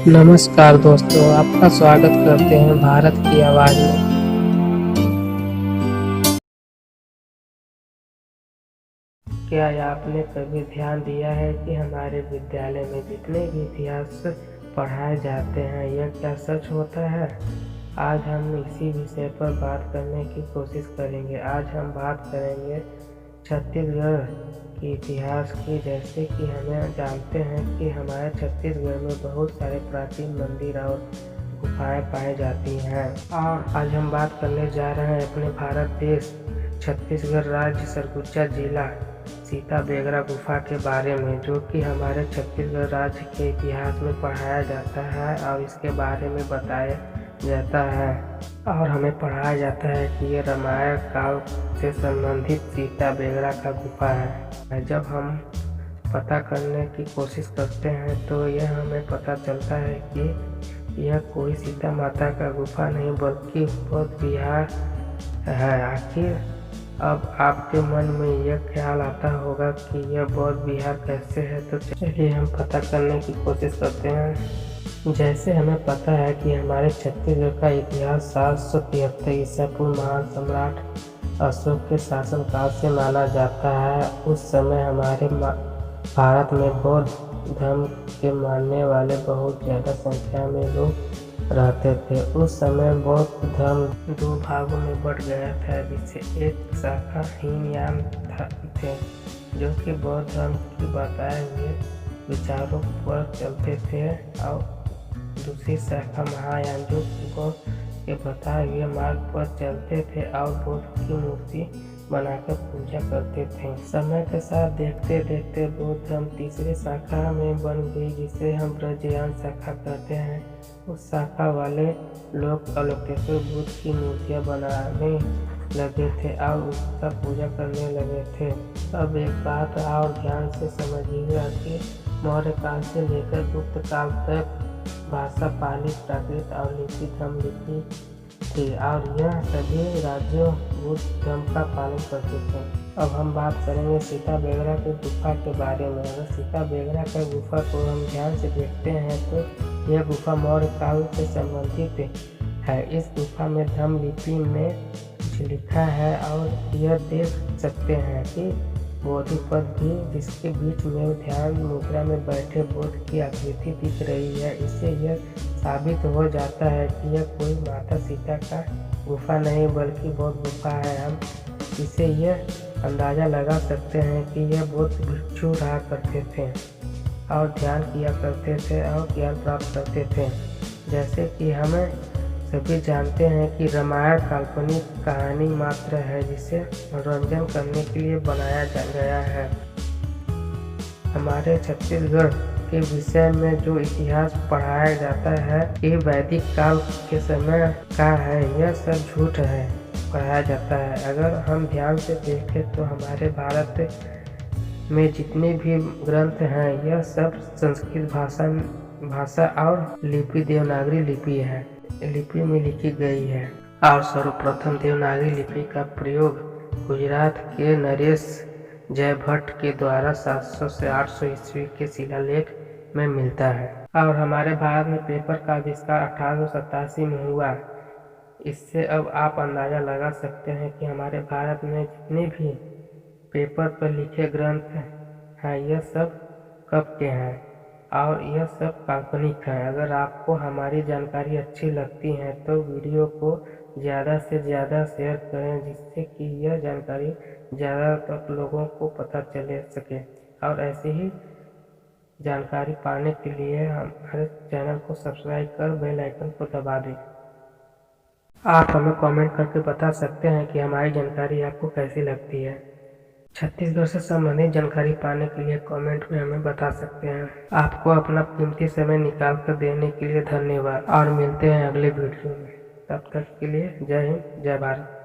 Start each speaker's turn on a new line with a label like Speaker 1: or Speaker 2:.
Speaker 1: नमस्कार दोस्तों, आपका स्वागत करते हैं भारत की आवाज़ में। क्या आपने कभी ध्यान दिया है कि हमारे विद्यालय में जितने भी इतिहास पढ़ाए जाते हैं, यह क्या सच होता है? आज हम इसी विषय पर बात करने की कोशिश करेंगे। आज हम बात करेंगे छत्तीसगढ़ के इतिहास की। जैसे कि हमें जानते हैं कि हमारे छत्तीसगढ़ में बहुत सारे प्राचीन मंदिर और गुफाएं पाई जाती हैं। और आज हम बात करने जा रहे हैं अपने भारत देश छत्तीसगढ़ राज्य सरगुजा जिला सीता बेगरा गुफा के बारे में, जो कि हमारे छत्तीसगढ़ राज्य के इतिहास में पढ़ाया जाता है और इसके बारे में बताया जाता है। और हमें पढ़ाया जाता है कि यह रामायण काल से संबंधित सीता बेगरा का गुफा है। जब हम पता करने की कोशिश करते हैं तो यह हमें पता चलता है कि यह कोई सीता माता का गुफा नहीं बल्कि बौद्ध विहार है। आखिर अब आपके मन में यह ख्याल आता होगा कि यह बौद्ध विहार कैसे है, तो चलिए हम पता करने की कोशिश करते हैं। जैसे हमें पता है कि हमारे छत्तीसगढ़ का इतिहास 773 ईसा पूर्व महान सम्राट अशोक के शासनकाल से माना जाता है। उस समय हमारे भारत में बौद्ध धर्म के मानने वाले बहुत ज़्यादा संख्या में लोग रहते थे। उस समय बौद्ध धर्म दो भागों में बट गया था, जिससे एक शाखा हीनयान थे, जो कि बौद्ध धर्म की बताए हुए विचारों पर चलते थे, और दूसरी शाखा महायान जो बौद्ध के बताए हुए मार्ग पर चलते थे और बुद्ध की मूर्ति बनाकर पूजा करते थे। समय के साथ देखते देखते बौद्ध धर्म तीसरी शाखा में बन गई, जिसे हम ब्रजयान शाखा कहते हैं। उस शाखा वाले लोग अवलोकेश्वर बुद्ध की मूर्तियां बनाने लगे थे और उसका पूजा करने लगे थे। अब एक बात और ध्यान से समझिएगा कि मौर्य काल से लेकर गुप्त काल तक भाषा पाली, प्राकृत और लिपि धर्म लिपि थी, और यह सभी राज्यों बुद्ध धर्म का पालन करते थे। अब हम बात करेंगे सीता बेगरा की गुफा के बारे में। अगर सीता बेगरा की गुफा को हम ध्यान से देखते हैं तो यह गुफा मौर्य काल से संबंधित है। इस गुफा में धर्म लिपि में कुछ लिखा है और यह देख सकते हैं कि बोधि पद भी, जिसके बीच में ध्यान मुद्रा में बैठे बुद्ध की आकृति दिख रही है। इससे यह साबित हो जाता है कि यह कोई माता सीता का गुफा नहीं बल्कि बौद्ध गुफा है। हम इसे यह अंदाज़ा लगा सकते हैं कि यह बौद्ध भिक्षु रहा करते थे और ध्यान किया करते थे और ज्ञान प्राप्त करते थे। जैसे कि हमें सभी जानते हैं कि रामायण काल्पनिक कहानी मात्र है, जिसे मनोरंजन करने के लिए बनाया गया है। हमारे छत्तीसगढ़ के विषय में जो इतिहास पढ़ाया जाता है ये वैदिक काल के समय का है, यह सब झूठ है पढ़ाया जाता है। अगर हम ध्यान से देखें तो हमारे भारत में जितने भी ग्रंथ हैं यह सब संस्कृत भाषा और लिपि देवनागरी लिपि में लिखी गई है। और सर्वप्रथम देवनागरी लिपि का प्रयोग गुजरात के नरेश जयभट्ट के द्वारा 700 से 800 ईस्वी के शिलालेख में मिलता है। और हमारे भारत में पेपर का आविष्कार 1887 में हुआ। इससे अब आप अंदाज़ा लगा सकते हैं कि हमारे भारत में जितने भी पेपर पर लिखे ग्रंथ हैं यह सब कब के हैं और यह सब काल्पनिक है। अगर आपको हमारी जानकारी अच्छी लगती है तो वीडियो को ज़्यादा से ज़्यादा शेयर करें, जिससे कि यह जानकारी ज़्यादा तक लोगों को पता चले सके। और ऐसी ही जानकारी पाने के लिए हमारे चैनल को सब्सक्राइब कर बेल आइकन को दबा दें। आप हमें कमेंट करके बता सकते हैं कि हमारी जानकारी आपको कैसी लगती है। छत्तीसगढ़ से संबंधित जानकारी पाने के लिए कमेंट में हमें बता सकते हैं। आपको अपना कीमती समय निकाल कर देने के लिए धन्यवाद और मिलते हैं अगले वीडियो में। तब तक के लिए जय हिंद, जय भारत।